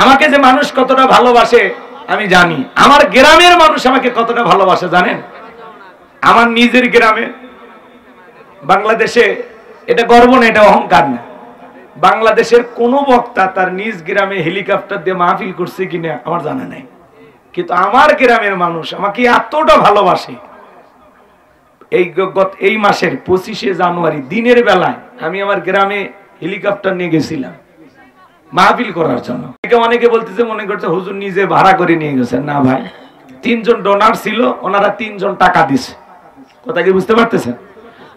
আমাকে যে মানুষ কতটা ভালোবাসে আমি জানি, আমার গ্রামের মানুষ আমাকে কতটা ভালোবাসে জানেন? আমার নিজের গ্রামে, বাংলাদেশে, এটা গর্ব না, এটা অহংকার না, বাংলাদেশের কোন বক্তা তার নিজ গ্রামে হেলিকপ্টার দিয়ে মাহফিল করছে কিনা আমার জানা নাই, কিন্তু আমার গ্রামের মানুষ আমাকে এতটা ভালোবাসে। এই মাসের 25শে জানুয়ারি দিনের বেলায় আমি আমার গ্রামে হেলিকপ্টার নিয়ে গেছিলাম মাহফিল করার জন্য। অনেকে বলতেছে, মনে করছে হুজুর নিজে ভাড়া করে নিয়ে গেছেন। না ভাই, 3 জন ডোনার ছিল, ওনারা 3 জন টাকা দিছে। কথা কি বুঝতে পারতেছেন?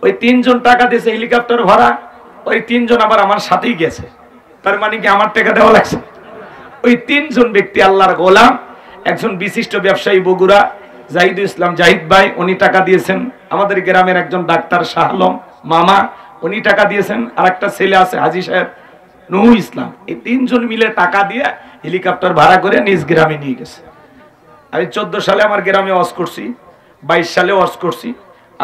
ওই 3 জন টাকা দিয়েছে হেলিকপ্টার ভাড়া, ওই 3 জন আবার আমার সাথেই গেছে। তার মানে কি আমার টাকা দেওয়া লাগছে? ওই 3 জন ব্যক্তি আল্লাহর গোলাম। একজন বিশিষ্ট ব্যবসায়ী বগুড়া জাহিদুল ইসলাম জাহিদ ভাই, উনি টাকা দিয়েছেন। আমাদের গ্রামের একজন ডাক্তার শাহ আলম মামা, উনি টাকা দিয়েছেন। আর একটা ছেলে আছে হাজী সাহেব নুহু ইসলাম। এই 3 জন মিলে টাকা দিয়ে হেলিকপ্টার ভাড়া করে নিজ গ্রামে নিয়ে গেছে। আমি 14 সালে আমার গ্রামে ওয়াজ করছি, 22 সালে ওয়াজ করছি,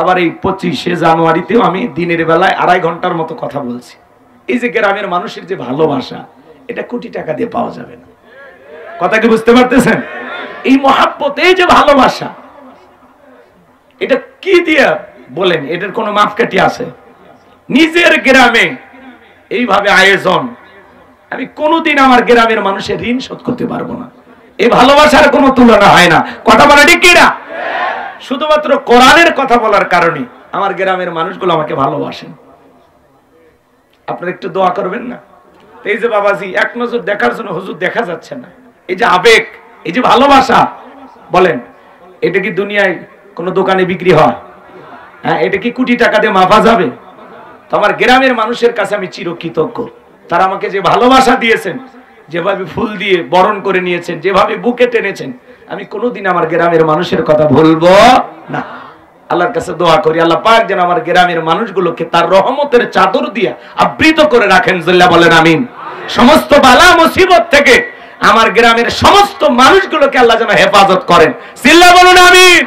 আবার এই 25শে জানুয়ারিতেও আমি দিনের বেলায় 2.5 ঘন্টার মতো কথা বলছি। এই যে গ্রামের মানুষের যে ভালোবাসা, এটা কোটি টাকা দিয়ে পাওয়া যাবে না। কথা কি বুঝতে পারতেছেন? এই মহাব্বত, এই যে ভালোবাসা, এটা কি দিয়ে বলেন? এটার কোনো মাপকাঠি আছে? নিজের গ্রামে এইভাবে আয়োজন, আমি কোনোদিন আমার গ্রামের মানুষের ঋণ শোধ করতে পারবো না। এই ভালোবাসার কোনো তুলনা হয় না। কথা বলা ঠিক কিনা? শুধুমাত্র কোরআনের কথা বলার কারণে আমার গ্রামের মানুষগুলো আমাকে ভালোবাসেন। আপনারা একটু দোয়া করবেন না? এই যে বাবাজি এক নজর দেখার জন্য হুজুর দেখা যাচ্ছে না, এই যে আবেগ, এই যে ভালোবাসা, বলেন এটা কি দুনিয়ায় কোনো দোকানে বিক্রি হয়? হ্যাঁ, এটা কি কোটি টাকা দিয়ে মাপা যাবে? তো আমার গ্রামের মানুষের কাছে আমি চিরকৃতজ্ঞ। তারা আমাকে যে ভালোবাসা দিয়েছেন, যেভাবে ফুল দিয়ে বরণ করে নিয়েছেন, যেভাবে বুকে টেনেছেন, আমি কোনোদিন আমার গ্রামের মানুষের কথা ভুলবো না। আল্লাহর কাছে দোয়া করি, আল্লাহ পাক যেন আমার গ্রামের মানুষগুলোকে তার রহমতের চাদর দিয়ে আবৃত করে রাখেন। জল্লা বলেন আমিন। সমস্ত বালা মুসিবত থেকে আমার গ্রামের সমস্ত মানুষগুলোকে আল্লাহ যেন হেফাজত করেন। সিল্লা বলুন আমিন।